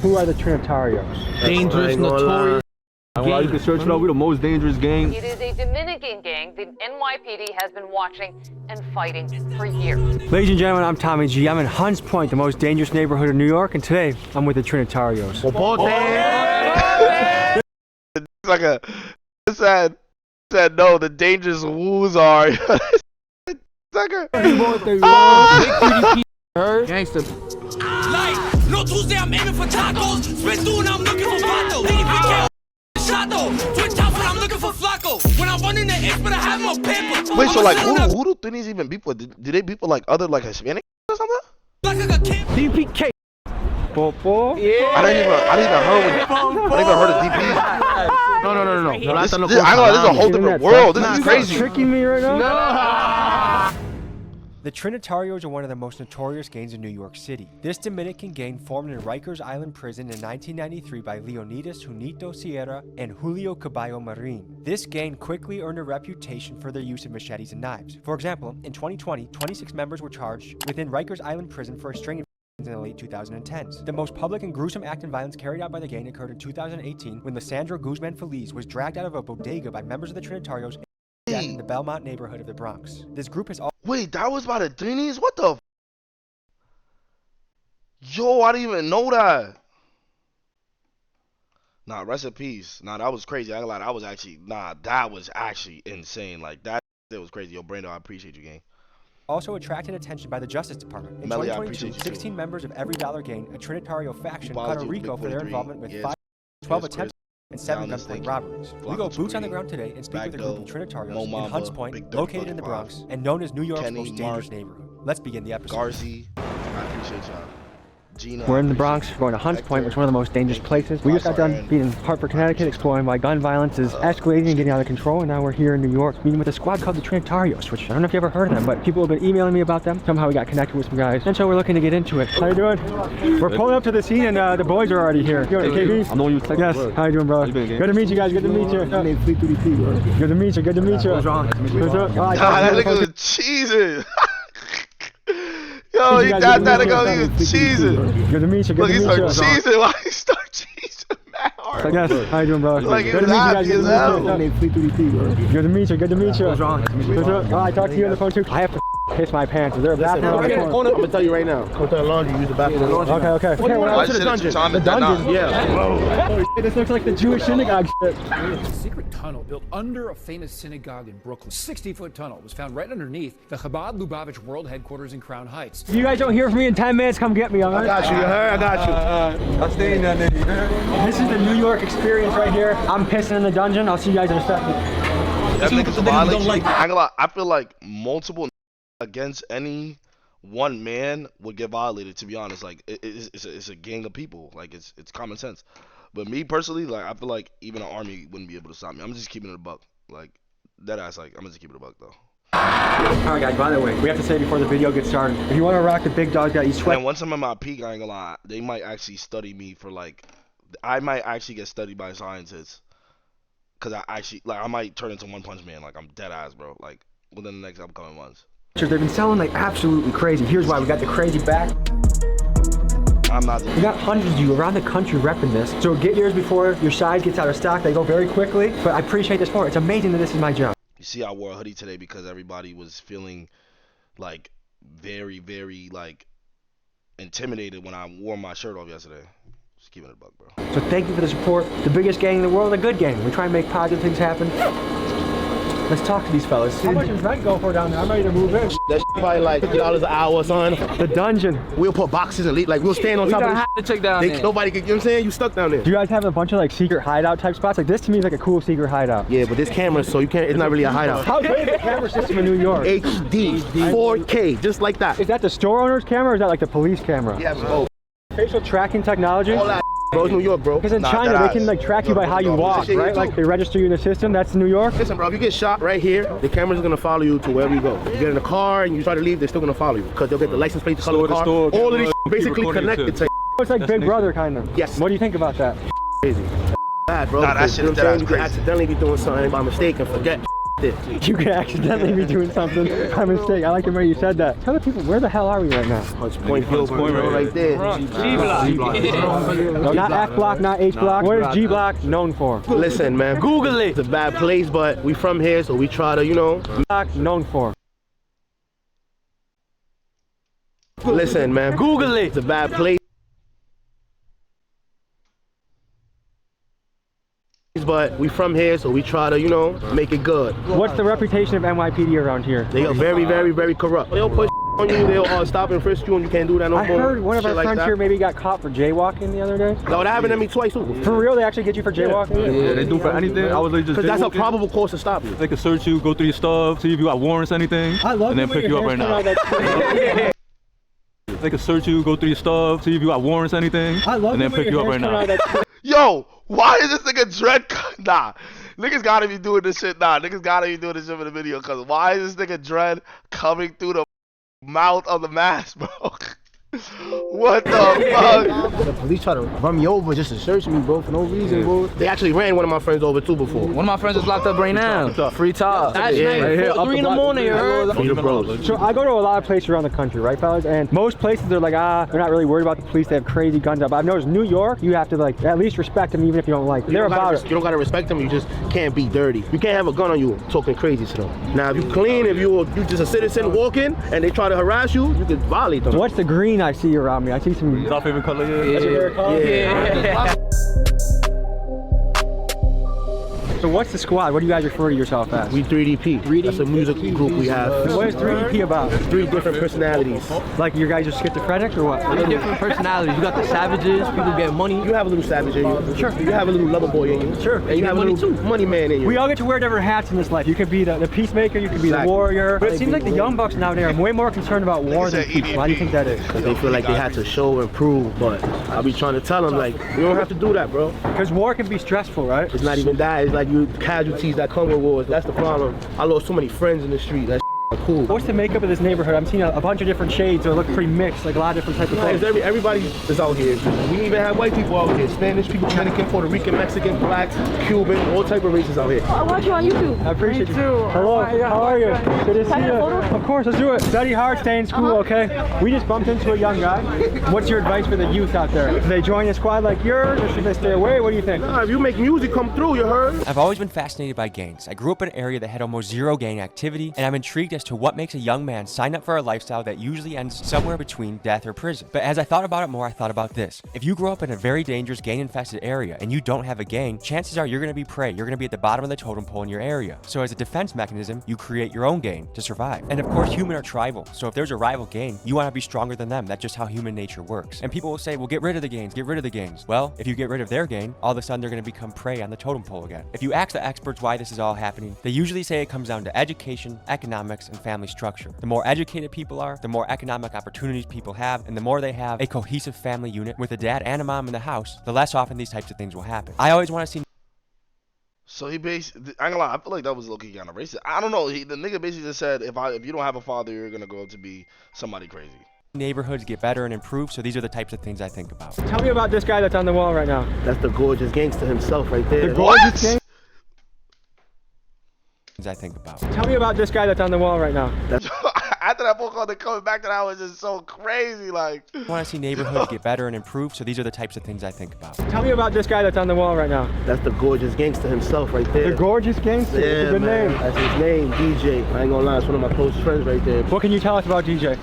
Who are the Trinitarios? Dangerous, notorious. You can search it out. We're the most dangerous gang. It is a Dominican gang the NYPD has been watching and fighting for years. Ladies and gentlemen, I'm Tommy G. I'm in Hunts Point, the most dangerous neighborhood in New York, and today I'm with the Trinitarios. It's like a said no, the dangerous woos are. It's like a Gangsta. Like, no Tuesday, I'm aiming for tacos. Spin doing, I'm looking for Vato. DPK, Shadow. Twitch out when I'm looking for Flacco. When I run in the X, but I have more paper. Wait, so like, who do Thinnies even beef with? Do they beef with like other like Hispanic or something? Like I got camp. DPK. Popo. Yeah. I didn't even heard of DP. No. I know this is a whole different world. This is crazy. Tricking me right now. The Trinitarios are one of the most notorious gangs in New York City. This Dominican gang formed in Rikers Island Prison in 1993 by Leonidas Junito Sierra and Julio Caballo Marin. This gang quickly earned a reputation for their use of machetes and knives. For example, in 2020, 26 members were charged within Rikers Island Prison for a string of in the late 2010s. The most public and gruesome act of violence carried out by the gang occurred in 2018 when Lissandro Guzman Feliz was dragged out of a bodega by members of the Trinitarios in the Belmont neighborhood of the Bronx. This group has Wait, that was by the Thinnies? What the? Yo, I didn't even know that. Nah, rest in peace. Nah, that was crazy. I ain't gonna lie, that was actually insane. Like that was crazy. Yo, Brando, I appreciate you, gang. Also attracted attention by the Justice Department. In Melly, 2022, 16 members of every dollar gang, a Trinitario faction, caught a RICO for their involvement with 12 attempts and 7 gunpoint robberies. We go boots on the ground today and speak with a group of Trinitarios in Hunts Point, located in the Bronx, and known as New York's most dangerous neighborhood. Let's begin the episode. Garzi, I appreciate y'all. Gina, We're in the Bronx, we're going to Hunts Point, which is one of the most dangerous places. We just got done being in Hartford, Connecticut, exploring why gun violence is escalating and getting out of control, and now we're here in New York, meeting with a squad called the Trinitarios, which I don't know if you ever heard of them, but people have been emailing me about them. Somehow we got connected with some guys, and so we're looking to get into it. How you doing? We're pulling up to the scene, and the boys are already here. Yo, KB? I know you. Yes. How you doing, brother? Good to meet you guys. Good to meet you. Good to meet you. Good to meet you. What's wrong? What's up? that nigga was cheesing. Yo, that nigga, he was cheesing. Good to meet you. Look, he started cheesing. Why he start cheesing that hard? Yes. How you doing, brother? Like, good to meet you guys. Good to meet you. Good to meet you. What's wrong? What's up? Oh, I talked to you on the phone too. I have to piss my pants. Is there a bathroom? I'm gonna tell you right now. Go to the laundry, use the bathroom. Okay. Okay, we're on to the dungeon. The dungeon? Yeah. Oh, this looks like the Jewish synagogue shit. It's a secret tunnel built under a famous synagogue in Brooklyn. 60-foot tunnel was found right underneath the Chabad Lubavitch World Headquarters in Crown Heights. If you guys don't hear from me in 10 minutes, come get me, alright? I got you, you heard? I got you. I'll stay in that nigga. This is the New York experience right here. I'm pissing in the dungeon. I'll see you guys in a second. That nigga's violent. I ain't gonna lie, I feel like multiple against any one man would get violated, to be honest. Like it's a gang of people. Like it's common sense. But me personally, like I feel like even an army wouldn't be able to stop me. I'm just keeping it a buck. Like that ass, like I'm just keeping it a buck though. Alright guys, by the way, we have to say before the video gets started, if you want to rock the big dogs that you sweat. And once I'm at my peak, I ain't gonna lie, they might actually study me for like, I might actually get studied by scientists. Cause I might turn into One Punch Man. Like I'm dead ass, bro. Like within the next upcoming months. They've been selling like absolutely crazy. Here's why. We got the crazy back. I'm not. We got hundreds of you around the country repping this. So get yours before your size gets out of stock. They go very quickly, but I appreciate this for it. It's amazing that this is my job. You see, I wore a hoodie today because everybody was feeling like very, very like intimidated when I wore my shirt off yesterday. Just keeping it a buck, bro. So thank you for the support. The biggest gang in the world, a good gang. We try and make positive things happen. Let's talk to these fellas. How much does rent go for down there? I'm ready to move in. That's probably like $50 an hour, son. The dungeon. We'll put boxes and like we'll stand on top of it. To check down there. Nobody can, you know what I'm saying? You stuck down there. Do you guys have a bunch of like secret hideout type spots? Like this to me is like a cool secret hideout. Yeah, but this camera, so you can't, it's not really a hideout. How big is the camera system in New York? HD, 4K, just like that. Is that the store owner's camera or is that like the police camera? Yeah, bro. Facial tracking technology? All that, bro, it's New York, bro. Because in China, they can like track you by how you walk, right? Like they register you in the system, that's New York? Listen, bro, if you get shot right here, the camera's gonna follow you to wherever you go. You get in a car and you try to leave, they're still gonna follow you. Because they'll get the license plate, the color of the car. All of this basically connected to. It's like Big Brother, kind of. Yes. What do you think about that? Crazy. Bad, bro. Nah, that shit is you could accidentally be doing something by mistake and forget. it. You could accidentally be doing something by mistake. I like the way you said that. Tell the people, where the hell are we right now? Hunts Point right there. No, not F block, not H block. What is G block known for? Listen, man. Google it. It's a bad place, but we from here, so we try to, you know. Block known for. Listen, man. Google it. It's a bad place. But we from here, so we try to, you know, make it good. What's the reputation of NYPD around here? They are very, very, very corrupt. They'll push on you, they'll stop and frisk you, and you can't do that no more. I heard one of our Shit friends like here maybe got caught for jaywalking the other day. No, that happened to me twice too. For real, they actually get you for jaywalking? Yeah, they do for anything. I was like just Because that's a jaywalking. probable cause to stop you. They can search you, go through your stuff, see if you got warrants, anything, I love and then the way pick you your up right hair's now. coming out. They can search you, go through your stuff, see if you got warrants, anything, I love and then the way pick you your up right hair's now. coming out. Yo, why is this nigga Dread? Nah, niggas gotta be doing this shit. Nah, niggas gotta be doing this shit for the video. Cause why is this nigga Dread coming through the mouth of the mask, bro? What the fuck? The police try to run me over just to search me, bro, for no reason, bro. They actually ran one of my friends over too before. One of my friends is locked up right now. Free top. That's Yeah. nice. Right here, 3 in the morning, you heard? Free the bros. So I go to a lot of places around the country, right, fellas? And most places they're like, they're not really worried about the police. They have crazy guns out. But I've noticed New York, you have to like at least respect them, even if you don't like them. They're about it. You don't gotta respect them. You just can't be dirty. You can't have a gun on you talking crazy to them. Now, if you clean, if you just a citizen walking and they try to harass you, you can violate them. What's the green I see around me? I see some. Is our favorite color here? That's your favorite color? Yeah. So what's the squad? What do you guys refer to yourself as? We 3DP. That's a music group we have. What is 3DP about? 3 different personalities. Like you guys are schizophrenic or what? 3 different personalities. You got the savages, people get money. You have a little savage in you. Sure. You have a little lover boy in you. Sure. And you have a little money man in you. We all get to wear different hats in this life. You could be the peacemaker, you could be the warrior. But it seems like the young bucks nowadays are way more concerned about war than peace. Why do you think that is? Because they feel like they had to show and prove, but I'll be trying to tell them, like, you don't have to do that, bro. Because war can be stressful, right? It's not even that. It's like you casualties that come with wars. That's the problem. I lost so many friends in the street. That's cool. What's the makeup of this neighborhood? I'm seeing a bunch of different shades. They look pretty mixed, like a lot of different types of clothes. Everybody is out here. We even have white people out here. Spanish people, Dominican, Puerto Rican, Mexican, black, Cuban, all type of races out here. I watch you on YouTube. I appreciate you. too. Hello, how are you? Good to see Can I get you. a photo? Of course, let's do it. Study hard, stay in school, okay? We just bumped into a young guy. What's your advice for the youth out there? Should they join a squad like yours, or should they stay away? What do you think? Nah, if you make music come through, you heard? I've always been fascinated by gangs. I grew up in an area that had almost zero gang activity, and I'm intrigued as to what makes a young man sign up for a lifestyle that usually ends somewhere between death or prison. But as I thought about it more, I thought about this. If you grow up in a very dangerous gang-infested area and you don't have a gang, chances are you're going to be prey. You're going to be at the bottom of the totem pole in your area. So as a defense mechanism, you create your own gang to survive. And of course, humans are tribal. So if there's a rival gang, you want to be stronger than them. That's just how human nature works. And people will say, well, get rid of the gangs, get rid of the gangs. Well, if you get rid of their gang, all of a sudden they're going to become prey on the totem pole again. If you ask the experts why this is all happening, they usually say it comes down to education, economics, and family structure. The more educated people are, the more economic opportunities people have, and the more they have a cohesive family unit with a dad and a mom in the house, the less often these types of things will happen. I always want to see. So he basically, I ain't gonna lie, I feel like that was low-key kind of racist. I don't know. The nigga basically just said, if you don't have a father, you're gonna grow up to be somebody crazy. Neighborhoods get better and improve, so these are the types of things I think about. Tell me about this guy that's on the wall right now. That's the gorgeous gangster himself right there. The gorgeous gang? I think about. Tell me about this guy that's on the wall right now. After that phone call, then coming back to that was just so crazy. Like, I want to see neighborhoods get better and improve, so these are the types of things I think about. Tell me about this guy that's on the wall right now. That's the gorgeous gangster himself right there. The gorgeous gangster. Yeah, It's a good man. name. That's his name, DJ. I ain't gonna lie, it's one of my close friends right there. What can you tell us about DJ? Are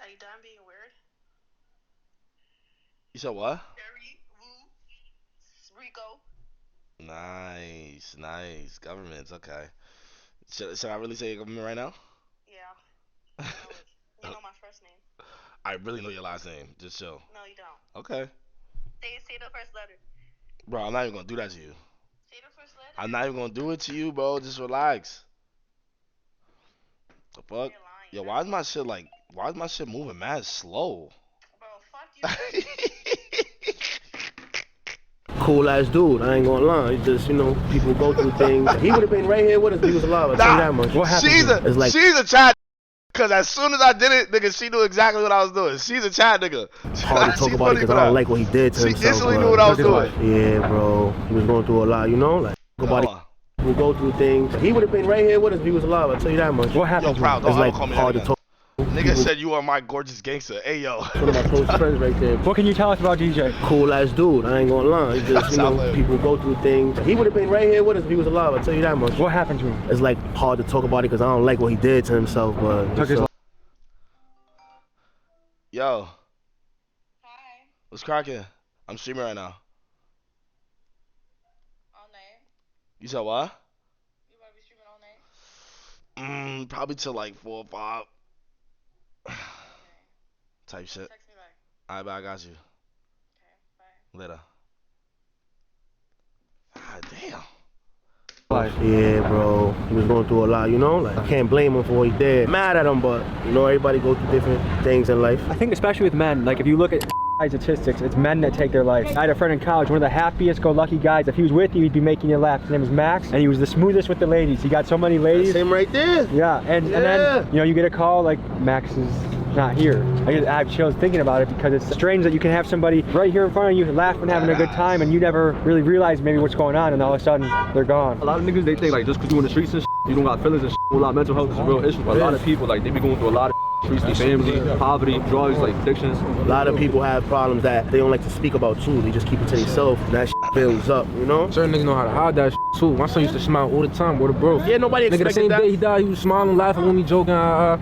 you done being weird? you said what? Rico. Nice. Governments, okay. Should I really say government right now? Yeah. You know my first name. I really know your last name. Just chill. No, you don't. Okay. Say the first letter. Bro, I'm not even gonna do that to you. Say the first letter. I'm not even gonna do it to you, bro. Just relax. The fuck? You're lying. Yo, why is my shit moving mad slow? Bro, fuck you. Cool ass dude, I ain't gonna lie. It's just, you know, people go through things. He would have been right here with us if he was alive, I'll tell you that much. What happened? It's like, She's a child. Cause as soon as I did it, nigga, she knew exactly what I was doing. She's a chat nigga. Hard to talk about it because I don't like what he did to himself. She instantly knew what I was doing. Yeah, bro. He was going through a lot, you know? Like, nobody will go through things. He would have been right here with us if he was alive, I'll tell you that much. What happened? Yo, proud, it's like hard to talk. Nigga said you are my gorgeous gangster. Hey, yo. One of my close friends right there. What can you tell us about DJ? Cool ass dude, I ain't gonna lie. He just, you know, people go through things. He would have been right here with us if he was alive, I'll tell you that much. What happened to him? It's like hard to talk about it because I don't like what he did to himself, but... Yo. Hi. What's cracking? I'm streaming right now. All night. You said what? You want to be streaming all night? Probably till like 4 or 5. Okay. Type shit. Text me back. Alright, I got you. Okay, bye. Later. God damn. Yeah, bro. He was going through a lot, you know? Like, I can't blame him for what he did. Mad at him, but, you know, everybody goes through different things in life. I think especially with men, like if you look at statistics, it's men that take their life. I had a friend in college, one of the happiest go lucky guys. If he was with you, he'd be making you laugh. His name was Max, and he was the smoothest with the ladies. He got so many ladies. That's him right there. Yeah, and then, you know, you get a call like Max is not here. I have chills thinking about it because it's strange that you can have somebody right here in front of you laughing, having a good time, and you never really realize maybe what's going on, and all of a sudden they're gone. A lot of niggas, they think like just because you in the streets and shit, you don't got feelings and shit. A lot of mental health is a real issue. But a lot of people, like, they be going through a lot of streets, their family, poverty, drugs, like addictions. A lot of people have problems that they don't like to speak about too. They just keep it to themselves. That shit builds up, you know? Certain niggas know how to hide that shit too. My son used to smile all the time with a bro. Yeah, nobody expected the same that. day he died, he was smiling, laughing with me, joking,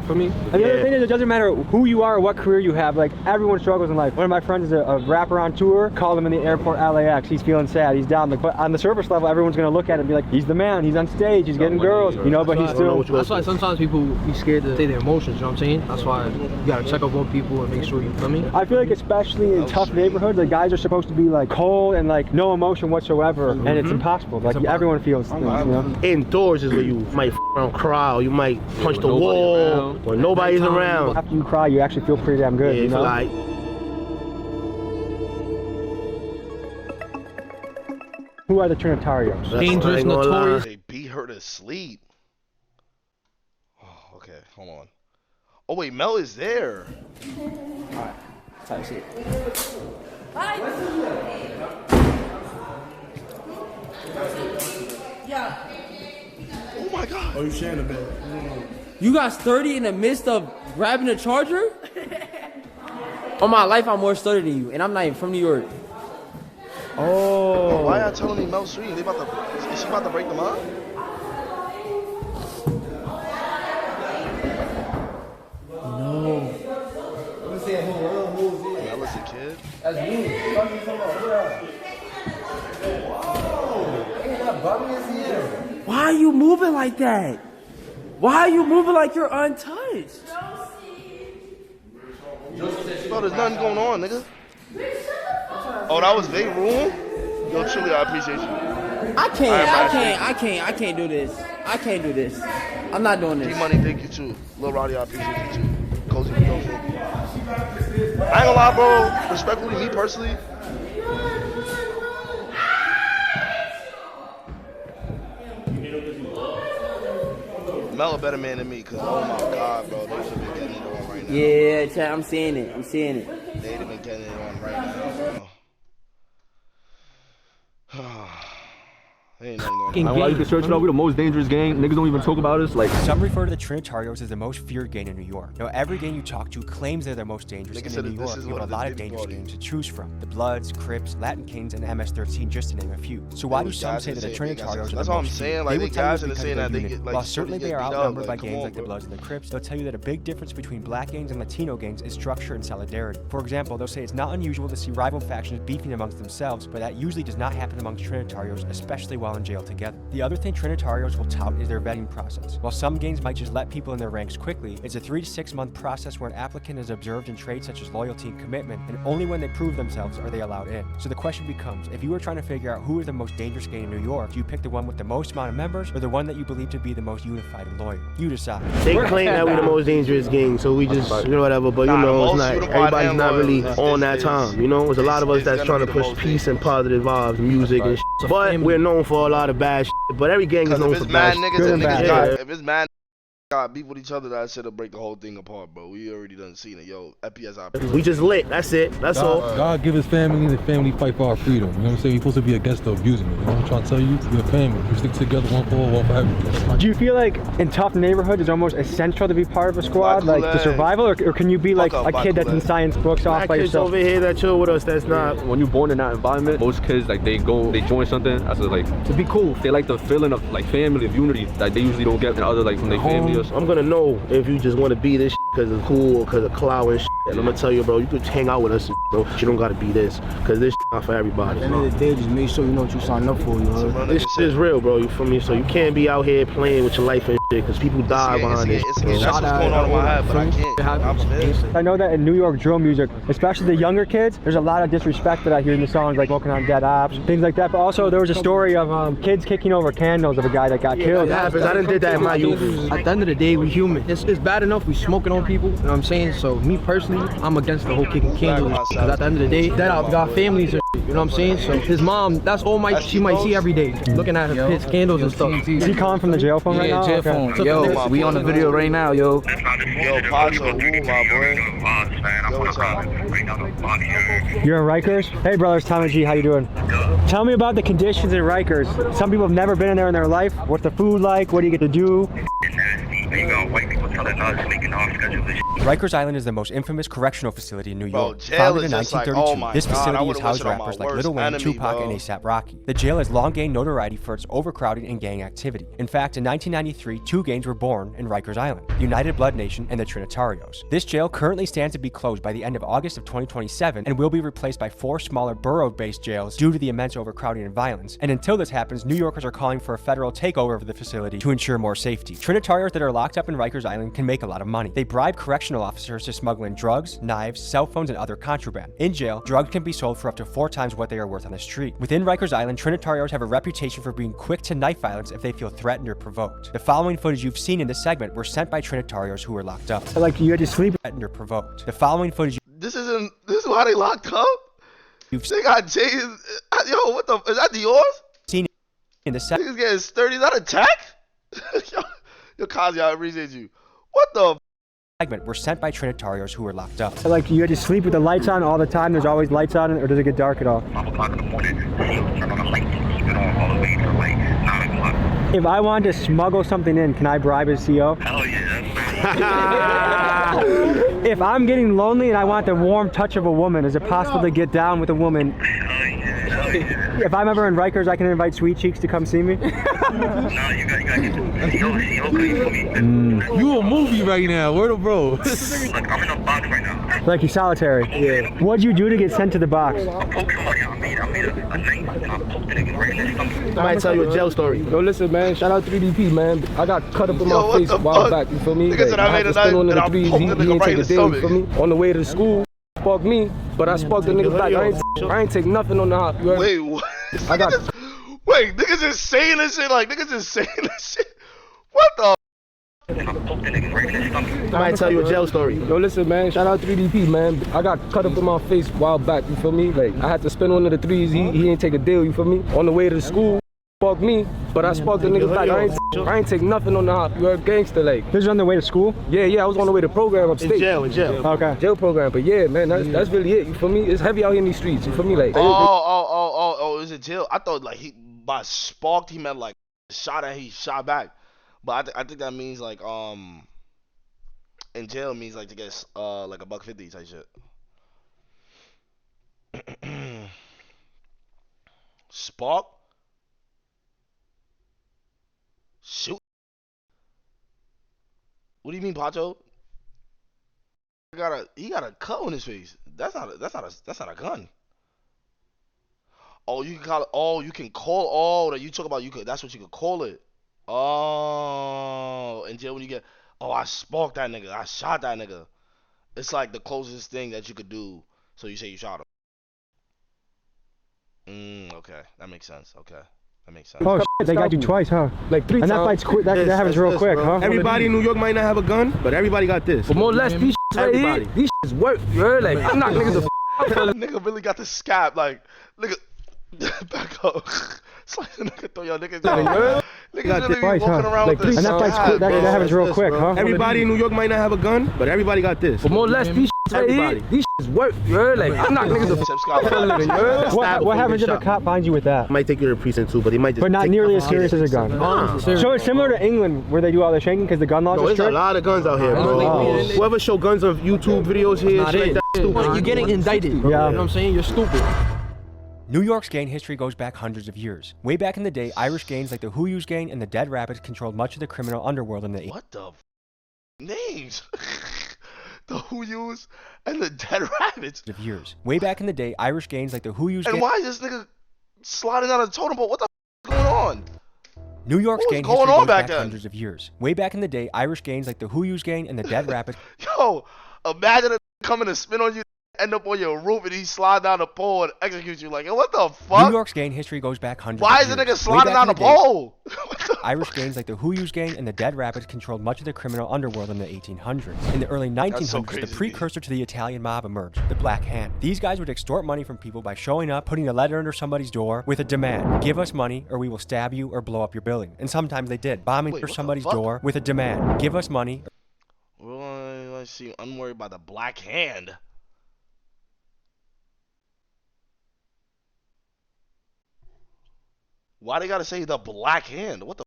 for me. And the other thing is, it doesn't matter who you are or what career you have, like everyone struggles in life. One of my friends is a rapper on tour, called him in the airport LAX, he's feeling sad, he's down. Like, but on the surface level, everyone's gonna look at him and be like, he's the man, he's on stage, he's getting girls, you know, but he's still... That's why sometimes people be scared to say their emotions, you know what I'm saying? That's why you gotta check up on people and make sure you feel me. I feel like especially in tough neighborhoods, the guys are supposed to be like cold and like no emotion whatsoever, and it's impossible. Like everyone feels things, you know? Indoors is where you might around cry, or you might punch the wall, or nobody's around. After you cry, you actually feel pretty damn good, Yeah, you know? like, who are the Trinitarios? Dangerous, notorious. They beat her to sleep. Oh, okay, hold on. Oh wait, Mel is there. Alright, type shit. Yeah. Oh my god. Oh, you sharing a bit. You got 30 in the midst of grabbing a charger? On my life, I'm more sturdy than you, and I'm not even from New York. Oh. Why y'all telling me Mel's stream? Is she about to break them up? No. Mel is a kid. That's me. Why are you moving like that? Why are you moving like you're untouched? Bro, there's nothing going on, nigga. Oh, that was their room? Yo, truly, I appreciate you. I can't do this. I can't do this. I'm not doing this. G-Money, thank you too. Lil Roddy, I appreciate you too. Cozy, thank you. I ain't gonna lie, bro. Respectfully, me personally, Mel a better man than me, cause oh my god, bro, they should be getting it on right now. Yeah, chat, I'm seeing it. I'm seeing it. They'd have been getting it on right now, bro. Ain't nothing going on. You can search it out. We're the most dangerous gang. Niggas don't even talk about us. Like, some refer to the Trinitarios as the most feared gang in New York. Now, every gang you talk to claims they're the most dangerous, and in New York, you have a lot of dangerous gangs to choose from. The Bloods, Crips, Latin Kings, and MS-13, just to name a few. So why do some say that the Trinitarios are the most feared? That's what I'm saying. Like, They will tell you guys are because saying of that their they unit. get like. While certainly they are outnumbered by gangs like the bro. Bloods and the Crips, they'll tell you that a big difference between black gangs and Latino gangs is structure and solidarity. For example, they'll say it's not unusual to see rival factions beefing amongst themselves, but that usually does not happen amongst Trinitarios, especially while in jail together. The other thing Trinitarios will tout is their vetting process. While some gangs might just let people in their ranks quickly, it's a 3 to 6 month process where an applicant is observed in traits such as loyalty and commitment, and only when they prove themselves are they allowed in. So the question becomes, if you were trying to figure out who is the most dangerous gang in New York, do you pick the one with the most amount of members, or the one that you believe to be the most unified and loyal? You decide. They claim that we're the most dangerous gang, so we just, you know, whatever, but you know, it's not, everybody's not really on that time, you know? There's a lot of us that's trying to push peace and positive vibes, music and shit, but we're known for a lot of bad shit, but every gang is known for bad shit. If it's mad got beef with each other, that shit'll break the whole thing apart, bro. We already done seen it. Yo, FPSI. We just lit. That's it. That's all. God give his family, the family fight for our freedom. You know what I'm saying? You're supposed to be against the abusing it. You know what I'm trying to tell you? You're a family. You stick together, one for all, one for everything. Do you feel like in tough neighborhoods it's almost essential to be part of a squad, like the survival, or can you be like a kid that's in science books off by yourself? Over here that chill with us, that's not. When you're born in that environment, most kids like they join something as a, like to be cool. They like the feeling of like family, of unity that they usually don't get in other like from their family or something. I'm gonna know if you just want to be this because it's cool or because of clout and shit. And I'm gonna tell you, bro, you could hang out with us, bro. You don't gotta be this because this not for everybody. At the end of the day, just make sure you know what you signed up for. You know? This shit is real, bro. You feel me? So you can't be out here playing with your life and shit because people die behind this. That's what's going on in my head, but I can't. I know that in New York drill music, especially the younger kids, there's a lot of disrespect that I hear in the songs, like "Walking on Dead Ops," things like that. But also there was a story of kids kicking over candles of a guy that got killed. That happens. I done did that in my youth. At the end of the day, we human. It's bad enough we smoking on people. You know what I'm saying? So me personally, I'm against the whole kicking candles. Because at the end of the day, that I've got families. You know what I'm saying? So his mom, that's all she might see every day, looking at his candles and stuff. Is he calling from the jail phone right now? Yeah, jail phone. Yo, we on the video right now, yo. Yo, Pacho, woo, my boy. Yo, what's up? You're in Rikers? Hey brothers, Tom and G, how you doing? Tell me about the conditions in Rikers. Some people have never been in there in their life. What's the food like? What do you get to do? You got white people telling us making off schedule this. Rikers Island is the most infamous correctional facility in New York. Jail Founded is in just like, 1932, oh this God, facility I has housed rappers like Lil Wayne, Tupac, and A$AP Rocky. The jail has long gained notoriety for its overcrowding and gang activity. In fact, in 1993, two gangs were born in Rikers Island, the United Blood Nation and the Trinitarios. This jail currently stands to be closed by the end of August of 2027 and will be replaced by 4 smaller borough-based jails due to the immense overcrowding and violence. And until this happens, New Yorkers are calling for a federal takeover of the facility to ensure more safety. Trinitarios that are locked up in Rikers Island can make a lot of money. They bribe correctional officers to smuggle in drugs, knives, cell phones, and other contraband. In jail, drugs can be sold for up to 4 times what they are worth on the street. Within Rikers Island, Trinitarios have a reputation for being quick to knife violence if they feel threatened or provoked. The following footage you've seen in this segment were sent by Trinitarios who were locked up. Like you had to sleep threatened or provoked. The following footage This is why they locked up? They got Jay. Yo, what the? Is that yours? Seen in the segment. Niggas getting sturdy. Is that a tech? Yo, Kazi, I appreciate you. What the? Segment were sent by Trinitarios who were locked up. Like you had to sleep with the lights on all the time. There's always lights on, or does it get dark at all? 5 o'clock in the morning, turn on the lights, keep it on all the way to like 9 o'clock. If I wanted to smuggle something in, can I bribe his CO? Hell yeah. If I'm getting lonely and I want the warm touch of a woman, is it possible to get down with a woman? Hell yeah. If I'm ever in Rikers, I can invite Sweet Cheeks to come see me? Nah, you gotta get the CO clean for me. You a movie right now, where the bro? Look, I'm in a box right now. Like you solitary? Yeah. What'd you do to get sent to the box? I poked somebody. I made a knife. I poked the nigga right in his stomach. I might tell you a jail story. Yo, listen, man. Shout out 3DP, man. I got cut up in my face a while back. You feel me? Nigga said I made a knife and I poked the nigga right in his stomach. You feel me? On the way to school, sparked me, but I sparked the nigga back. I ain't take nothing on the hop. Wait, what? I got. Wait, niggas just saying this shit like niggas just saying this shit. What the? I might tell you a jail story. Yo, listen, man. Shout out 3DP, man. I got cut up in my face a while back. You feel me? Like I had to spend one of the threes. He didn't take a deal. You feel me? On the way to school, sparked me, but I sparked the nigga back. I ain't take nothing on the hop. You heard gangster like. This is on the way to school? Yeah. I was on the way to program upstate. In jail. Okay. Jail program, but yeah, man, that's really it. You feel me? It's heavy out here in these streets. You feel me? Like. Oh, is it jail? I thought like he by sparked he meant like shot and he shot back, but I think that means like in jail means like to get like a $150 type shit. Spark? Shoot? What do you mean, Pacho? He got a cut on his face. That's not a gun. Oh, you can call it. Oh, you can call. Oh, that you talk about. That's what you could call it. Oh, in jail when you get. Oh, I sparked that nigga. I shot that nigga. It's like the closest thing that you could do. So you say you shot him. Okay, that makes sense. Okay, that makes sense. Oh shit, they got you twice, huh? Like 3 times. And that fight's quick. That happens real quick, huh? Everybody in New York might not have a gun, but everybody got this. But more or less, these right here, these work. You heard? Like I'm not niggas. Nigga really got the scab. Like nigga, back up. Niggas really be walking around with this. And that happens real quick, huh? Everybody in New York might not have a gun, but everybody got this. But more or less, these right here, these work, you heard? Like, I'm not niggas What happens if a cop finds you with that? Might take you to precinct too, but he might just. But not nearly as serious as a gun. So it's similar to England where they do all the shaking because the gun laws are strict. There's a lot of guns out here, bro. Whoever show guns on YouTube videos here, shit like that, stupid. You're getting indicted. Yeah. You know what I'm saying? You're stupid. New York's gang history goes back hundreds of years. Way back in the day, Irish gangs like the Who's gang and the Dead Rabbits controlled much of the criminal underworld in the What the names? The Who's and the Dead Rabbits. Of years. Way back in the day, Irish gangs like the Who's gang. And why is this nigga sliding out of the totem pole? What the is going on? New York's gang history goes back hundreds of years. Way back in the day, Irish gangs like the Who's gang and the Dead Rabbits. Yo, imagine it coming to spin on you. End up on your roof and he slide down the pole and execute you. Like, what the fuck? New York's gang history goes back hundreds Why of is years. the nigga sliding down the pole? Irish gangs like the Who's gang and the Dead Rabbits controlled much of the criminal underworld in the 1800s. In the early 1900s, the precursor to the Italian mob emerged, the Black Hand. These guys would extort money from people by showing up, putting a letter under somebody's door with a demand. Give us money or we will stab you or blow up your building. And sometimes they did, bombing through somebody's door with a demand. Give us money. Well, let's see. I'm worried about the Black Hand. Why they gotta say the Black Hand? What the?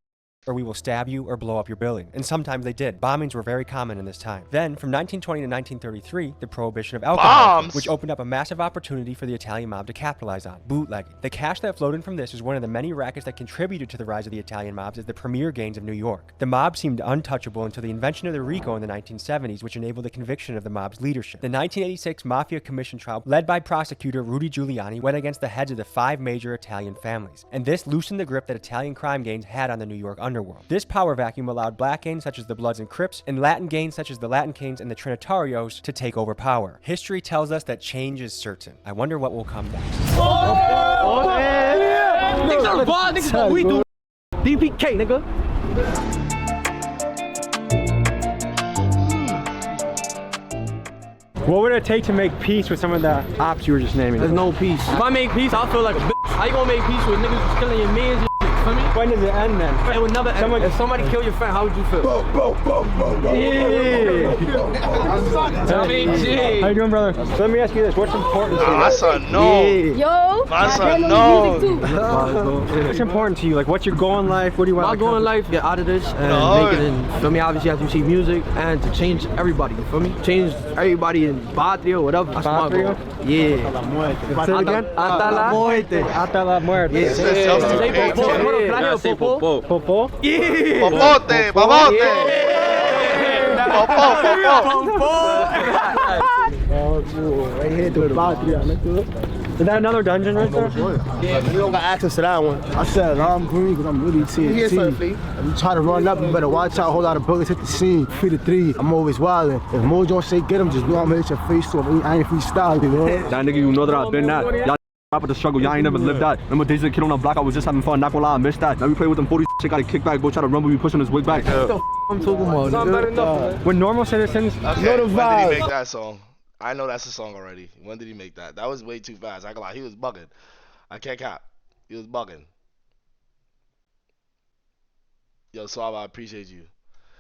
Or we will stab you or blow up your building. And sometimes they did. Bombings were very common in this time. Then, from 1920 to 1933, the prohibition of alcohol, which opened up a massive opportunity for the Italian mob to capitalize on, bootlegging. The cash that flowed in from this is one of the many rackets that contributed to the rise of the Italian mobs as the premier gangs of New York. The mob seemed untouchable until the invention of the RICO in the 1970s, which enabled the conviction of the mob's leadership. The 1986 Mafia Commission trial, led by prosecutor Rudy Giuliani, went against the heads of the 5 major Italian families. And this loosened the grip that Italian crime gangs had on the New York underworld. This power vacuum allowed black gangs such as the Bloods and Crips and Latin gangs such as the Latin Kings and the Trinitarios to take over power. History tells us that change is certain. I wonder what will come next. Niggas are bad, niggas what we do. DPK, nigga. What would it take to make peace with some of the ops you were just naming? There's no peace. If I make peace, I'll feel like a bitch. How you gonna make peace with niggas who's killing your mans and shit? For me? When does it end then? It would never end. If somebody kill your friend, how would you feel? Tell me, G. How you doing, brother? So let me ask you this. What's important to you? My son, no. Yo, my son, no. What's important to you? Like, what's your goal in life? What do you want? My goal in life, get out of this and make it in, for me, obviously, as you see music and to change everybody, you feel me? Change everybody in Patria, whatever. That's my goal. Yeah. Say it again? Hasta la muerte. Hasta la muerte. Yeah. Say popo. Popo? Yeah. Popote, popote. Right here to the Patria, nigga. Is that another dungeon right there? Yeah, but you don't got access to that one. I said I'm green because I'm really TNT. If you try to run up, you better watch out. A whole lot of bullets hit the scene. 3 to 3. I'm always wildin'. If Mojo say get him, just know I'm gonna hit your face to him. I ain't freestyling, you know? That nigga, you know that I've been that. Y'all rap with the struggle, y'all ain't never lived that. Remember days as a kid on the block, I was just having fun. Not gonna lie, I missed that. Now we play with them 40 shit, got a kickback. Boy, try to rumble, we pushing his wig back. What the I'm talking about? When normal citizens know the vibe. When did he make that song? I know that's the song already. When did he make that? That was way too fast. I ain't gonna lie, he was bugging. I can't cap. He was bugging. Yo, Swab, I appreciate you.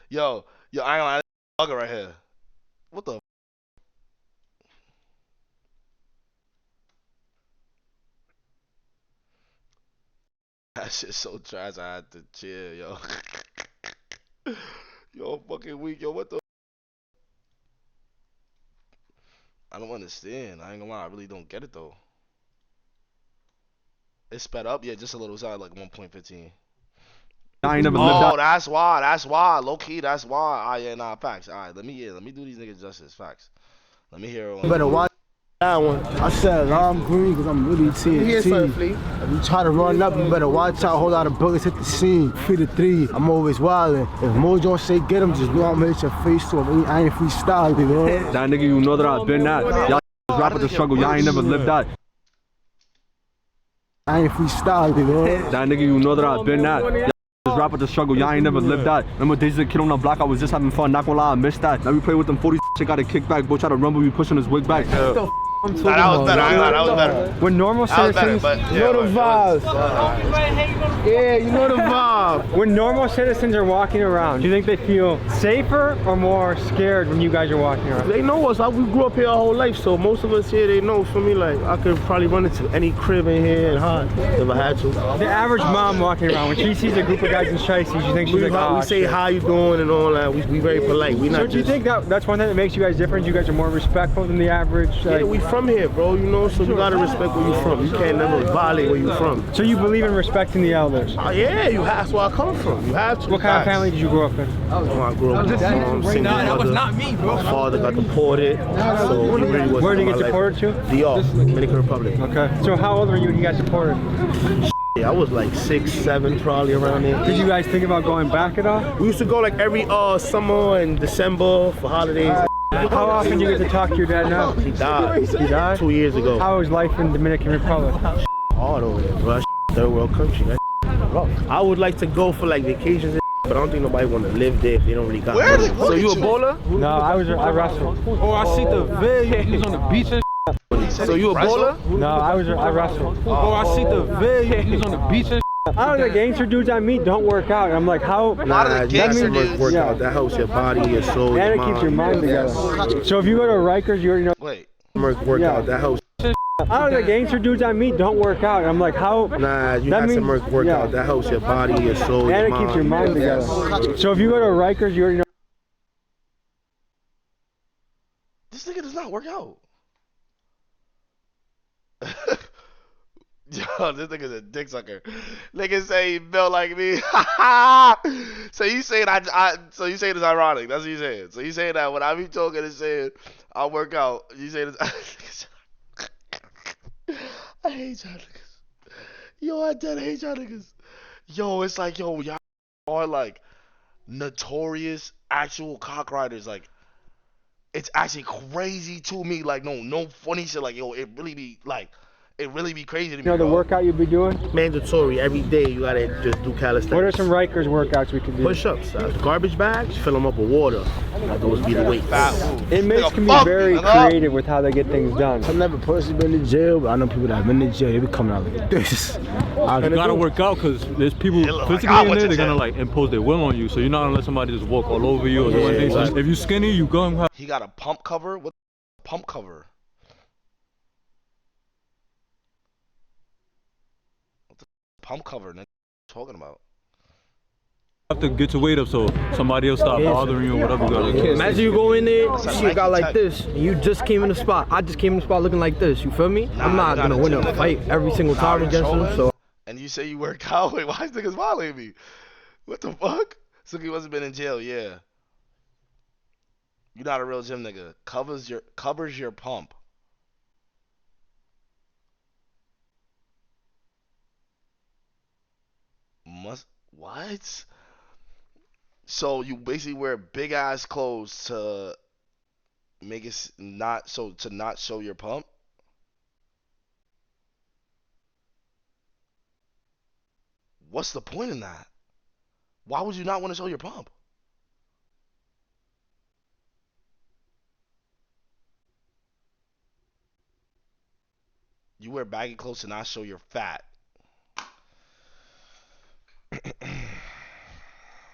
Yo, I ain't gonna lie, bugging right here. What the? That shit's so trash. I had to chill, yo. Yo, fucking weak, yo. What the? I don't understand. I ain't gonna lie, I really don't get it though. It's sped up, yeah, just a little. It's at like 1.15. I ain't never lived that. Oh, that's why. Low key, that's why. Ah, yeah, nah, facts. All right, let me do these niggas justice. Facts. Let me hear it. You better watch that one. I said I'm green because I'm really TNT. If you try to run up, you better watch out. A whole lot of bullets hit the scene. 3 to 3. I'm always wildin'. If Mojo say get him, just know I'm gonna hit your face to him. I ain't freestyling, you know? That nigga, you know that I've been that. Y'all rap with the struggle, y'all ain't never lived that. I ain't freestyling, you know? That nigga, you know that I've been that. Y'all rap with the struggle, y'all ain't never lived that. Remember days as a kid on the block, I was just having fun. Not gonna lie, I missed that. Now we play with them 40 shit, got a kickback. Boy, try to rumble, we pushing his wig back. I'm talking Nah, that was about. better. I ain't gonna lie, that was better. When normal That was better, citizens, but You know the vibes. Yeah, you know the vibe. when normal citizens are walking around, do you think they feel safer or more scared when you guys are walking around? They know us. We grew up here our whole life, so most of us here, they know. For me, like I could probably run into any crib in here and hide if I had to. The average mom walking around, when she sees a group of guys in shiesties, you think she's like, oh, We say shit. how you doing and all that. We very polite. We not So do you just. think that's one thing that makes you guys different? You guys are more respectful than the average? Yeah, we from here, bro. You know, so you gotta respect where you from. You can't never violate where you from. So you believe in respecting the elders? Yeah, you have. That's where I come from. You have to. What kind of family did you grow up in? I grew up with single mother. My father got deported, so he really was. Where did you get deported to? DR, Dominican Republic. Okay. So how old were you when you got deported? Yeah, I was like 6, 7, probably around there. Did you guys think about going back at all? We used to go like every summer and December for holidays. How often do you get to talk to your dad now? He died. He died? 2 years ago. How was life in Dominican Republic? Hard over there, bro. Third world country. That's rough. I would like to go for like vacations, and but I don't think nobody want to live there if they don't really got Where money. did- So you a bowler? No, I wrestled. Oh, I see the vid. He was on the beach and So you a bowler? No, I wrestled. Oh, I see the vid. He was on the beach and I don't know, the gangster dudes I meet don't work out. I'm like, how? Nah, you got to work Yeah. out. That helps your body, your soul, And your it keeps your mind Yes. together. So if you go to Rikers, you already know. Wait. Work Yeah. out. That helps. I don't know, the gangster dudes I meet don't work out. I'm like, how? Nah, you That got to means- work yeah. out. That helps your body, your soul, And your it keeps your mind together. So if you go to Rikers, you already know. This nigga does not work out. Yo, this nigga's a dick sucker. Nigga say he built like me. So you saying so you saying it's ironic. That's what you saying. So you saying that when I be talking and saying I work out, you saying it's I hate y'all niggas. Yo, I dead hate y'all niggas. Yo, it's like, yo, y'all are like notorious actual cock riders. Like, it's actually crazy to me. Like, no funny shit. Like, yo, it really be crazy to me. You know the bro. workout you'd be doing? Mandatory every day. You gotta just do calisthenics. What are some Rikers workouts we could do? Push-ups, garbage bags, fill them up with water. Like those be the weights. Inmates can be very creative with how they get things done. I've never personally been to jail, but I know people that have been to jail. They be coming out like this. you gotta work out because there's people physically I in went there. to They're gonna jail. like impose their will on you. So you're not gonna let somebody just walk all over you or do anything. So if you skinny, you go and have. He got a pump cover. What pump cover? What the pump cover? Nigga, talking about? Have to get your weight up so somebody else stop bothering you or whatever. You gotta. Imagine you go in there, That's a shit got Nike like this, and you just came in the spot. I just came in the spot looking like this. You feel me? Nah, I'm not you gonna gotta win chill, a nigga. fight every single time Nah, against him. trolling. So And you say you work out. Wait, why is niggas violating me? What the fuck? So he wasn't been in jail. Yeah. You're not a real gym nigga. Covers your pump. What? So you basically wear big ass clothes to make it not show your pump? What's the point in that? Why would you not want to show your pump? You wear baggy clothes to not show you're fat.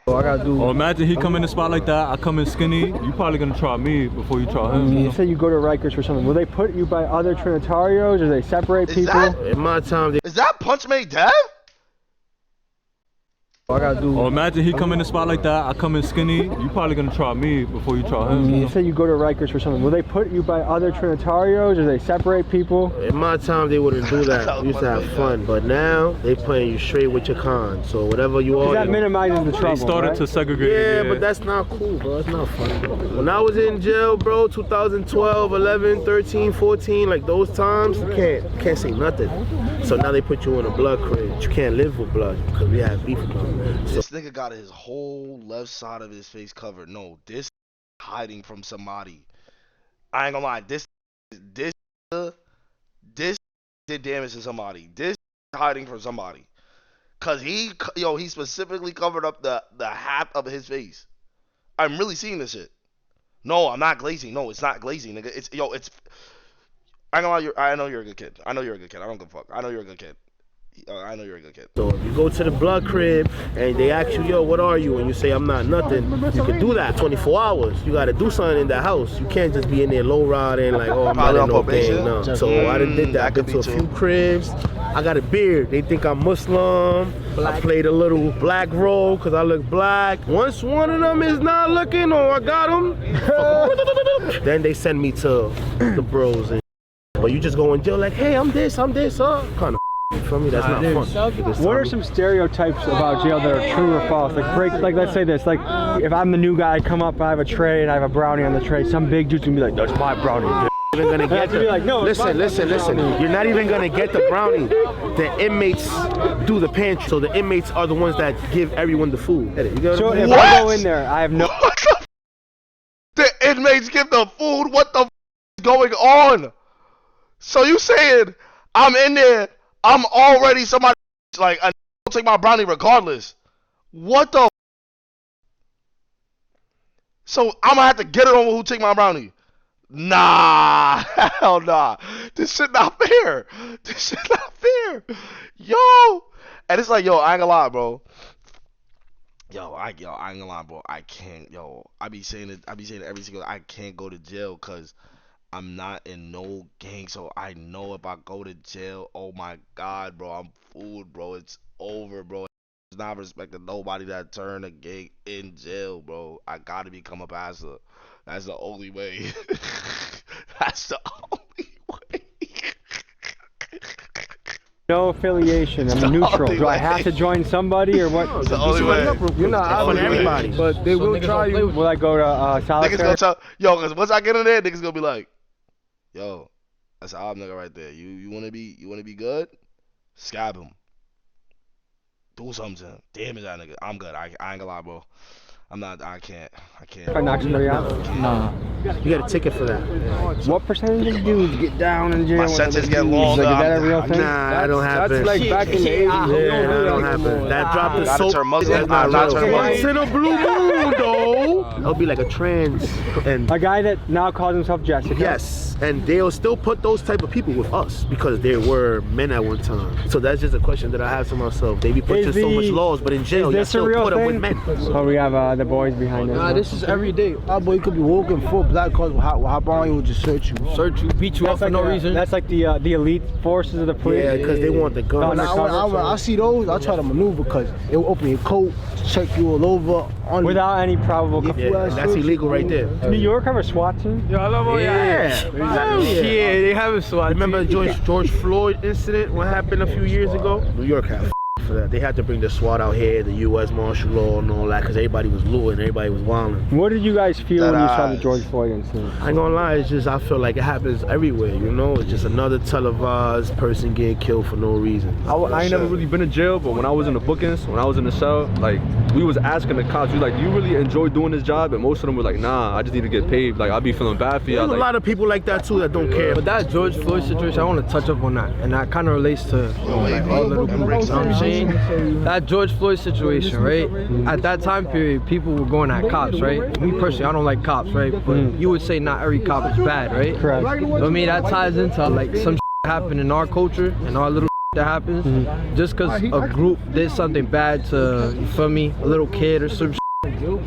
I gotta do. Or imagine he come in the spot like that. I come in skinny. You probably gonna try me before you try him. You say you go to Rikers for something. Will they put you by other Trinitarios or they separate people? In my time, Is that Punch Made Dev? I gotta do. Or imagine he come in the spot like that. I come in skinny. You probably gonna try me before you try him. You say you go to Rikers for something. Will they put you by other Trinitarios or they separate people? in my time, they wouldn't do that. We used to have fun, but now they putting you straight with your con. So whatever you are, That minimizes the trouble. They started right? to segregate. yeah, but that's not cool, bro. It's not fun. When I was in jail, bro, 2012, 11, 13, 14, like those times, you can't say nothing. So now they put you in a blood crate. You can't live with blood because we have beef with them. So This nigga got his whole left side of his face covered. No, this hiding from somebody. I ain't gonna lie. This did damage to somebody. This hiding from somebody. Cause he specifically covered up the half of his face. I'm really seeing this shit. No, I'm not glazing. No, it's not glazing, nigga. It's I know you're a good kid. I know you're a good kid. I don't give a fuck. I know you're a good kid. I know you're a good kid. So if you go to the blood crib and they ask you, yo, what are you? And you say, I'm not nothing. You can do that 24 hours. You got to do something in that house. You can't just be in there low riding like, oh, I'm not in no gang. No. So I done did that. I've been to a few cribs. I got a beard. They think I'm Muslim. I played a little black role because I look black. Once one of them is not looking or I got them, then they send me to the bros. But you just go in jail like, hey, I'm this, kind of. For me, that's not fun. What are some stereotypes about jail that are true or false? Like let's say this, like if I'm the new guy, I come up, I have a tray and I have a brownie on the tray, some big dude's gonna be like, that's my brownie. Even gonna get be like, no, listen. You're not even gonna get the brownie. The inmates do the pantry, so the inmates are the ones that give everyone the food. So if I go in there, I have no. The inmates give the food. What the is going on? So you saying I'm in there? I'm already somebody like I take my brownie regardless. What the? So I'm gonna have to get it on who take my brownie. Nah, hell nah. This shit not fair. This shit not fair. Yo, and it's like, yo, I ain't gonna lie, bro. I ain't gonna lie, bro. I can't, I be saying it every single. I can't go to jail because I'm not in no gang, so I know if I go to jail, oh my God, bro, I'm fooled, bro. It's over, bro. It's not respecting nobody that turned a gang in jail, bro. I gotta become a pastor. That's the only way. That's the only way. No affiliation. I'm neutral. Do I have to join somebody or what? It's the only way. You're not out on everybody, but they will try you. Will I go to solitary? Niggas gonna tell, because once I get in there, niggas gonna be like, yo, that's an odd nigga right there. You wanna be good? Scab him. Do something to him. Damn it, that nigga. I'm good. I ain't gonna lie, bro. I can't. If I knock somebody out? Nah. You got a ticket for that. What percentage of dudes get down in jail? My sentence get longer. Like, is that a real thing? Nah, that don't happen. That's like back in the 80s. Yeah, that don't happen. That dropped the soap. That's not real. Once in a blue moon, though. It'll be like a trans. And a guy that now calls himself Jessica. Yes, and they'll still put those type of people with us because they were men at one time. So that's just a question that I have to myself. They be putting so much laws, but in jail, you still put them with men. Oh, we have the boys behind us. Nah, this is every day. Ah, boy, you could be walking full black cars will hop on you and just search you. Beat you up for no reason. That's like the elite forces of the police. Yeah, because they want the gun. I see those, I try to maneuver because it will open your coat, check you all over. Without any probable cause. Yeah, that's illegal right there. Does New York have a SWAT team? Yeah, they have a SWAT team. Remember the George Floyd incident? What happened a few years ago? New York had for that. They had to bring the SWAT out here, the U.S. martial law and all that, because everybody was looting, everybody was wilding. What did you guys feel when you saw the George Floyd incident? I ain't gonna lie, it's just I feel like it happens everywhere, you know? It's just another televised person getting killed for no reason. I ain't never really been in jail, but when I was in the bookings, when I was in the cell, like, we was asking the cops, we like, do you really enjoy doing this job? And most of them were like, nah, I just need to get paid. Like, I'd be feeling bad for you. There's a lot of people like that too that don't care. But that George Floyd situation, I want to touch up on that. And that kind of relates to like all little people. You know what I'm saying? That George Floyd situation, right? At that time period, people were going at cops, right? Me personally, I don't like cops, right? But you would say not every cop is bad, right? Correct. So, I mean, that ties into like some happen in our culture and our little that happens. Just because a group did something bad to, you feel me, a little kid or some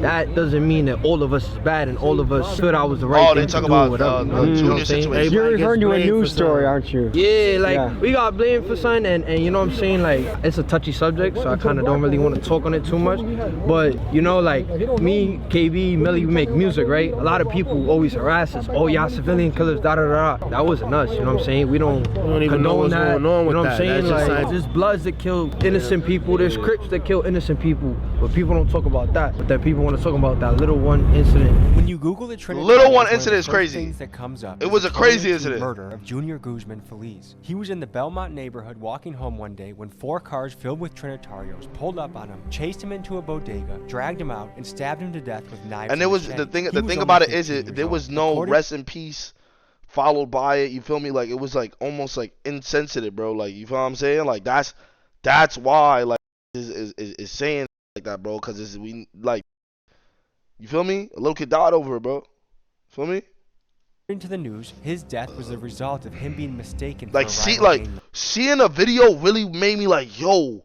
that doesn't mean that all of us is bad and all of us feel I was the right thing to do or whatever. You know what I'm saying? You're referring to a news story, aren't you? Yeah, like we got blamed for something and you know what I'm saying, like it's a touchy subject, so I kind of don't really want to talk on it too much. But you know, like me, KB, Millie, we make music, right? A lot of people always harass us. Oh, y'all civilian killers, da da da. That wasn't us, you know what I'm saying? We don't even know what's that. going on with you know what that. I'm saying? That's Like just there's bloods that kill innocent people, there's Crips that kill innocent people, but people don't talk about that. But that people want to talk about that little one incident. When you Google the Trinity, little one incident is crazy. Things that comes up it was a crazy incident. Murder of Junior Guzman Feliz. He was in the Belmont neighborhood walking home one day when 4 cars filled with Trinitarios pulled up on him, chased him into a bodega, dragged him out, and stabbed him to death with knives. And there was the thing about it is there was no rest in peace followed by it. You feel me? Like it was like almost like insensitive, bro. Like you feel what I'm saying? Like that's why like is saying like that, bro. Because we like. You feel me? A little kid died over it, bro. Feel me? According to the news, his death was the result of him being mistaken Like, for a rival gang seeing a video really made me like, yo,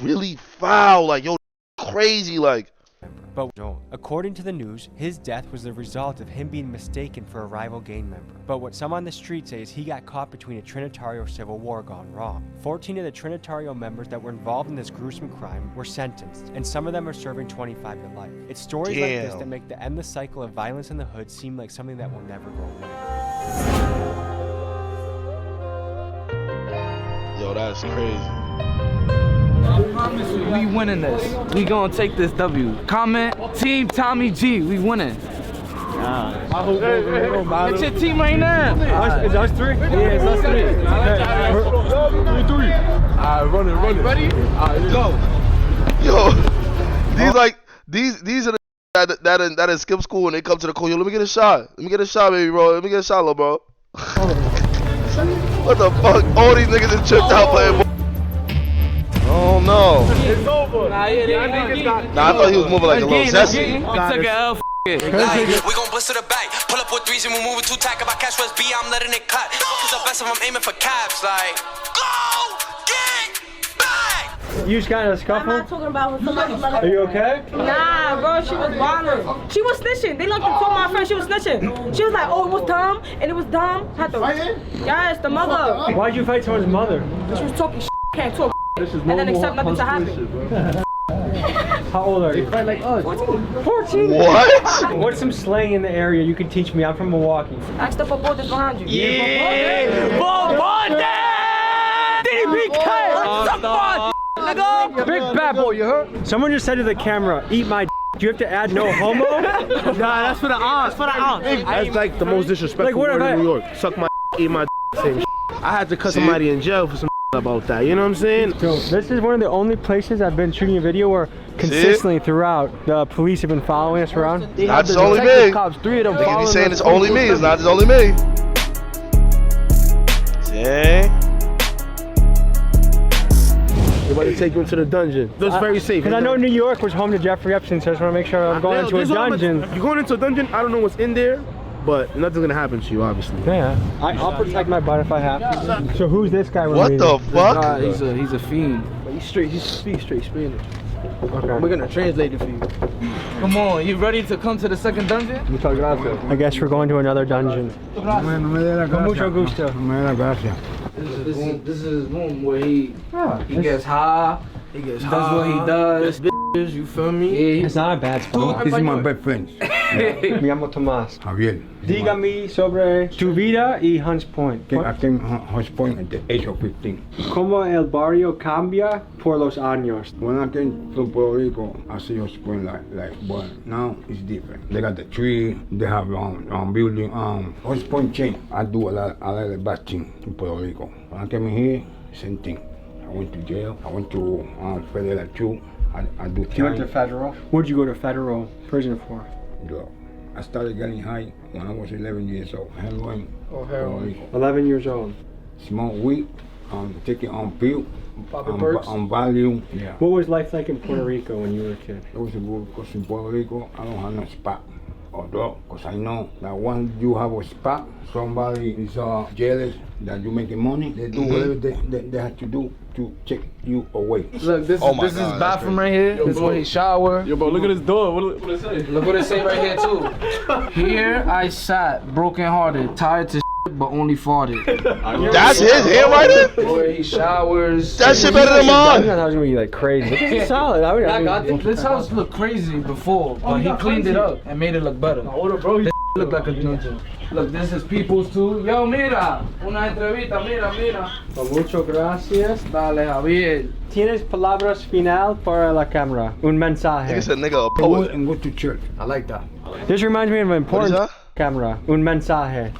really foul, like, yo, crazy, like. But no. According to the news, his death was the result of him being mistaken for a rival gang member. But what some on the street say is he got caught between a Trinitario civil war gone wrong. 14 of the Trinitario members that were involved in this gruesome crime were sentenced, and some of them are serving 25 to life. It's stories like this that make the endless cycle of violence in the hood seem like something that will never go away. Yo, that's crazy. I promise you, we winning this. We gonna take this W. Comment, Team Tommy G, we winning. It's your team right now. It's us three? Yeah, it's us three. Alright, run it. Ready? Alright, go. Yo, these are the that skip school and they come to the court. Yo, let me get a shot. Let me get a shot, baby, bro. Let me get a shot, little bro. What the fuck? All these niggas is tripped out playing ball. Oh no. It's over. Nah, I thought he was moving like a little zesty. We took an L. We gon' blitz to the back, pull up with threes and we moving too tight. If I catch West B, I'm letting it cut. Cause the best if I'm aiming for caps, like go get back. You just got in a scuffle? I'm not talking about somebody. Are you okay? Nah, bro, she was bothering. She was snitching. They looked and told my friend she was snitching. She was like, oh, it was dumb, and it was dumb. Had to. Yes, the mother. Why'd you fight someone's mother? She was talking shit, can't talk shit, and then accept nothing to happen. How old are you? Like us. 14. What? What's some slang in the area you can teach me? I'm from Milwaukee. Ask the football that's behind you. Yeah! Big bad boy, you heard? Someone just said to the camera, eat my do you have to add no homo? Nah, that's for the aunt. That's like the most disrespectful word in New York. Suck my eat my same shit. I had to cut somebody in jail for some about that, you know what I'm saying? So, this is one of the only places I've been shooting a video where consistently throughout the police have been following us around. Not just only me. Cops, 3 of them Niggas be following saying us. it's only me. It's not just only me. See? They're about to take you into the dungeon. That's very safe. Because I know New York was home to Jeffrey Epstein, so I just want to make sure I'm going into a dungeon. You're going into a dungeon, I don't know what's in there, but nothing's gonna happen to you, obviously. Yeah, I'll protect my butt if I have to. So who's this guy? What the fuck? He's a fiend. But he's straight Spanish. Okay. We're gonna translate it for you. Come on, you ready to come to the second dungeon? Muchas gracias. I guess we're going to another dungeon. Con mucho gusto. This is his room where he gets high. He does what he does. You feel me? Yeah. It's not a bad spot. This is my best friend. Me llamo Tomás. Javier. Dígame sobre tu vida y Hunts Point. Aquí en Hunts Point at the age of 15. ¿Cómo el barrio cambia por los años? When I came to Puerto Rico, I see Hunts Point like, but now it's different. They got the tree, they have building. Hunts Point changed. I do a lot of bad things in Puerto Rico. When I came in here, same thing. I went to jail. I went to federal too. I do time. You went to federal? What'd you go to federal prison for? I started getting high when I was 11 years old. Heroin. Oh, heroin. 11 years old. Smoke weed, taking on pill, Popping perks? on value. Yeah. What was life like in Puerto Rico when you were a kid? It was a good because in Puerto Rico, I don't have no spot or dog. Because I know that once you have a spot, somebody is jealous that you're making money. They do whatever they have to do to check you away. Look, this is his bathroom right here. This is where he shower. Yo, bro, look at this door. What it say? Look what it say right here too. Here I sat, broken hearted, tired to but only farted. That's his handwriting? Where he showers. That shit better than mine. I was gonna be like crazy. This is solid. This house looked crazy before, but he cleaned it up and made it look better. This looked like a dungeon. Look, this is people's too. Yo, mira, una entrevista, mira. Muchas gracias. Dale, Javier. ¿Tienes palabras final para la cámara? Un mensaje. Nigga said nigga a poet. And go to church. I like that. This reminds me of an important camera. Un mensaje.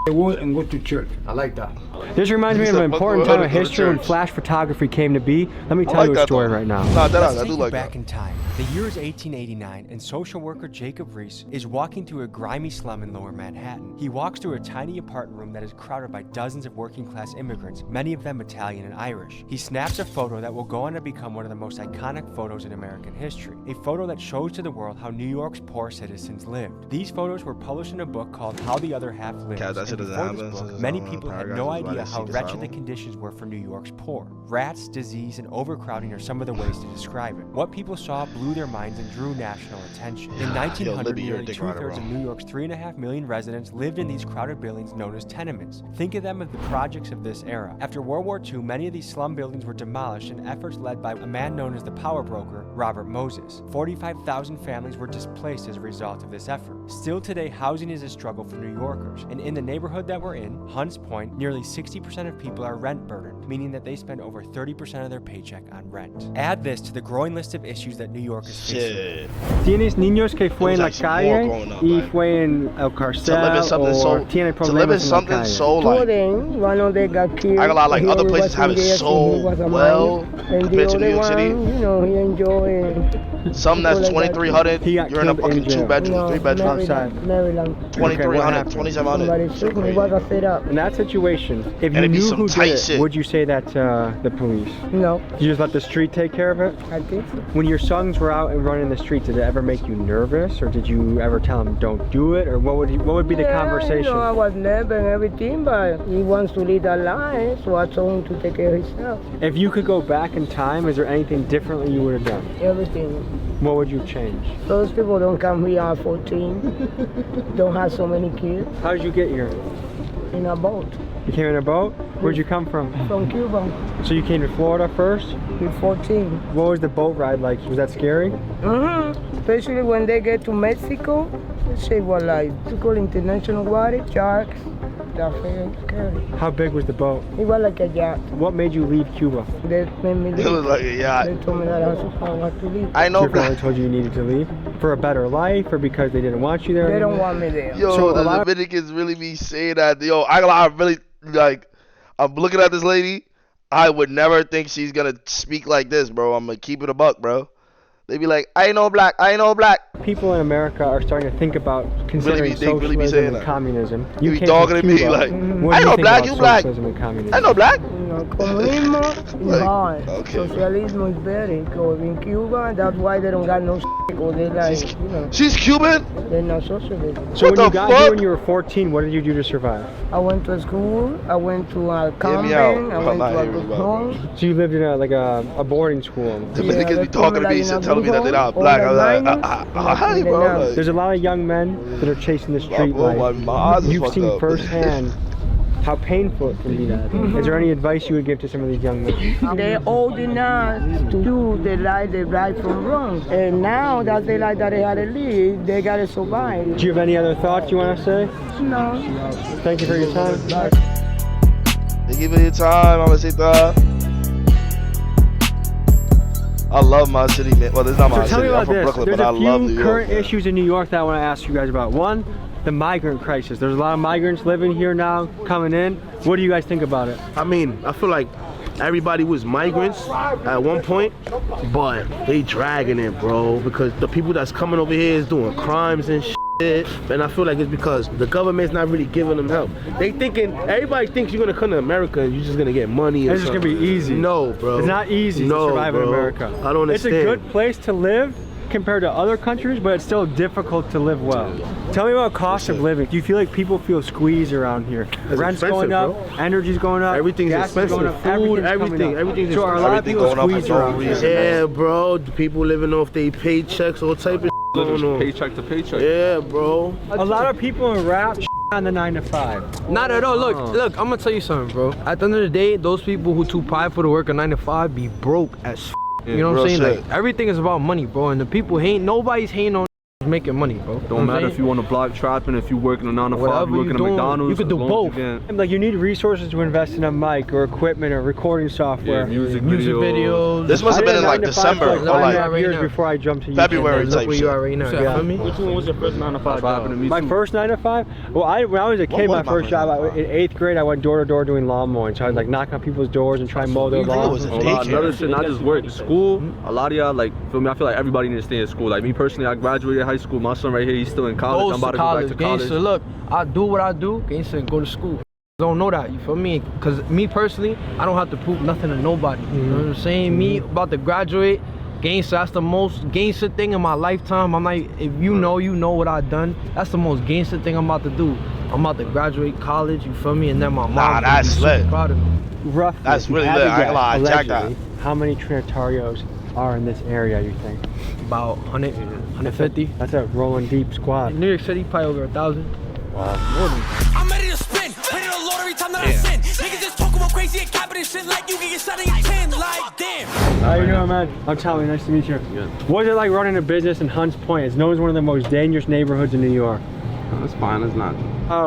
the word and go to church. I like that. This reminds me of an important time of history when flash photography came to be. Let me tell you a story right now. Let's take you back in time. The year is 1889, and social worker Jacob Reese is walking through a grimy slum in Lower Manhattan. He walks through a tiny apartment room that is crowded by dozens of working-class immigrants, many of them Italian and Irish. He snaps a photo that will go on to become one of the most iconic photos in American history, a photo that shows to the world how New York's poor citizens lived. These photos were published in a book called How the Other Half Lives, and before this book, many people had no idea how wretched the conditions were for New York's poor. Rats, disease, and overcrowding are some of the ways to describe it. What people saw blew their minds and drew national attention. In 1900, nearly two-thirds of New York's 3.5 million residents lived in these crowded buildings known as tenements. Think of them as the projects of this era. After World War II, many of these slum buildings were demolished in efforts led by a man known as the power broker, Robert Moses. 45,000 families were displaced as a result of this effort. Still today, housing is a struggle for New Yorkers, and in the neighborhood that we're in, Hunts Point, nearly 60% of people are rent burdened, meaning that they spend over 30% of their paycheck on rent. Add this to the growing list of issues that New York is facing. ¿Tienes niños que fue en la calle y fue en el cárcel o tiene problemas en la calle? One of them got killed. I got a lot like other places have it so well compared to New York City. You know, he enjoyed. Some that's 2,300. You're in a fucking 2-bedroom, 3-bedroom. Maryland. 2,300, 2,700. It was a setup. In that situation, if you knew who did it, would you say that to the police? No. Did you just let the street take care of it? I think so. When your sons were out and running the streets, did it ever make you nervous, or did you ever tell them don't do it, or what would be the conversation? You know, I was nervous and everything, but he wants to lead a life, so I told him to take care of himself. If you could go back in time, is there anything differently you would have done? Everything. What would you change? Those people don't come here at 14, don't have so many kids. How did you get here? In a boat. You came in a boat? Where'd you come from? From Cuba. So you came to Florida first? With 14. What was the boat ride like? Was that scary? Mm-hmm. Especially when they get to Mexico. She was like, to call international water, sharks. That's very scary. How big was the boat? It was like a yacht. What made you leave Cuba? They made me leave. It was like a yacht. They told me that I had to leave. I know. Your family told you you needed to leave? For a better life, or because they didn't want you there? They don't want me there. Yo, so the Dominicans really be saying that. Yo, I really, like, I'm looking at this lady. I would never think she's gonna speak like this, bro. I'm gonna keep it a buck, bro. They be like, I know black, I know black. People in America are staring to think about considering socialism and communism. You be talking to me like, I know black, you black. I know black. Comunismo is hard. Socialism is better. Because in Cuba, that's why they don't got no shit. Because they like, you know. She's Cuban? They're not socialists. So when you got here when you were 14, what did you do to survive? I went to school. I went to a convent. I went to a good home. So you lived in a boarding school? Dominicans be talking to me and telling me that they're not black. I was like, hi, bro. There's a lot of young men that are chasing the street life. You've seen firsthand how painful it can be. Is there any advice you would give to some of these young men? They're old enough to do the life they right from wrong. And now that's the life that they had to live, they gotta survive. Do you have any other thoughts you want to say? No. Thank you for your time. Thank you for your time, Mamacita. I love my city, man. Well, this is not my city. I'm from Brooklyn, but I love New York. There's a few current issues in New York that I want to ask you guys about. One, the migrant crisis. There's a lot of migrants living here now, coming in. What do you guys think about it? I mean, I feel like everybody was migrants at one point, but they dragging it, bro, because the people that's coming over here is doing crimes and shit. And I feel like it's because the government's not really giving them help. Everybody thinks you're gonna come to America and you're just gonna get money. It's just gonna be easy. No, bro. It's not easy to survive in America. I don't understand. It's a good place to live compared to other countries, but it's still difficult to live well. Tell me about cost of living. Do you feel like people feel squeezed around here? Rent's going up, energy's going up, everything's expensive, going up, food, everything's so are a lot of people squeezed around here? Yeah, bro. The people living off their paychecks, all type of going on. Paycheck to paycheck. Yeah, bro. A lot of people in rap on the 9 to 5. Not at all. Look, I'm gonna tell you something, bro. At the end of the day, those people who too prideful to work a 9 to 5 be broke as Yeah, you know what I'm saying? shit. Like everything is about money, bro. And the people nobody's hating on making money, bro. Don't matter if you on the block trapping, if you working a 9 to 5, you working at McDonald's. You could do both. Like you need resources to invest in a mic or equipment or recording software. Yeah, music videos. This must have been in like December or like years before I jumped to February YouTube. type Look where you are right now. Yeah. Which one was your first 9 to 5 job? My first 9 to 5? Well, when I was a kid, my first job, in 8th grade, I went door to door doing lawn mowing. So I was like knocking on people's doors and trying to mow their lawns. Another shit, not just work. School, a lot of y'all, like, feel me, I feel like everybody needs to stay in school. Like me personally, I graduated high school. My son right here, he's still in college. I'm about to go back to college. Gangsta, look, I do what I do, gangsta, and go to school. Don't know that, you feel me? Cause me personally, I don't have to prove nothing to nobody. You know what I'm saying? Me about to graduate, gangsta, that's the most gangsta thing in my lifetime. I'm like, if you know what I've done. That's the most gangsta thing I'm about to do. I'm about to graduate college, you feel me? And then my mom that's lit. proud of me. Roughly, that's really lit. I ain't lie, Jack that. How many Trinitarios are in this area, you think? About 100, 150. That's a rolling deep squad. New York City, probably over 1,000. Wow, more than that. I'm ready to spin, ready to load every time that I sin. Niggas just talk about crazy and capping and shit like you can get shot in your chin, like damn. How you doing, man? I'm Tommy, nice to meet you. Good. What's it like running a business in Hunts Point? It's known as one of the most dangerous neighborhoods in New York. It's fine, it's not.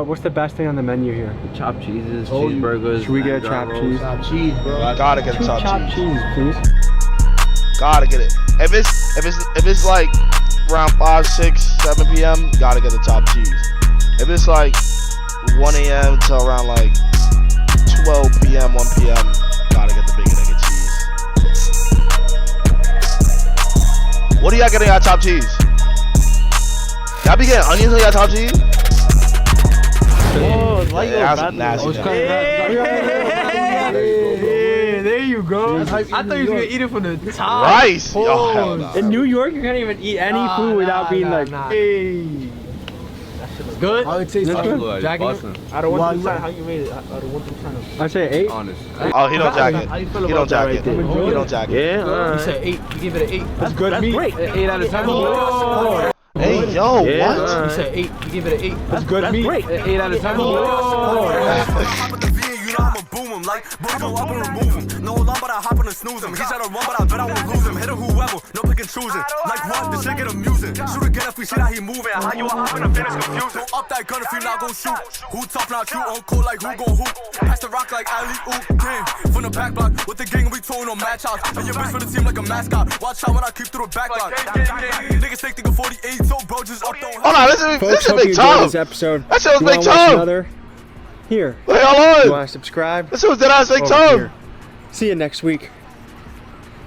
What's the best thing on the menu here? Chopped cheeses, cheeseburgers. Should we get a chopped cheese? Chopped cheese, bro. I gotta get a chopped cheese, please. Gotta get it. If it's like around 5, 6, 7 p.m., gotta get the top cheese. If it's like 1 a.m. to around like 12 p.m., 1 p.m., gotta get the bacon, egg, and cheese. What do y'all get in y'all top cheese? Y'all be getting onions on y'all top cheese? Oh, it's like that's nasty. There you go. I thought you was gonna eat it from the top. Rice. Yo, hell nah. In New York, you can't even eat any food without being like, hey. That shit was good. How it tastes good? Jacking it? Out of 1 through 10, how you rate it? Out of 1 through 10. I say 8. Honest. Oh, he don't jack it. How you feel He about don't that jack right it. there? He don't jack it. Yeah, you said 8. You give it an 8. That's good meat. Great. 8 out of 10. Hey, yo, Yeah, what? you said 8. You give it an 8. That's good meat. Great. 8 out of 10. Like, bro, go up and remove him. No alarm, but I hop on and snooze him. He tried to run, but I bet I won't lose him. Hit him whoever, no pick and choosing. Like what? This shit get amusing. Shoot again if we see that he moving. How you hop in a finish confusing? Up that gun if you not gon' shoot. Who tough, not you? On court like who gon' hoop? Pass the rock like alley oop. Game from the back block with the gang we towing on match house. And your bitch for the team like a mascot. Watch out when I keep through the back block. Niggas think a 48, so bro just up throwing. Hold on, this is Big Tom. This episode. That shit was Big Tom. Here. Wait, hold on. You want to subscribe? This was Deadass Big Tom. See you next week.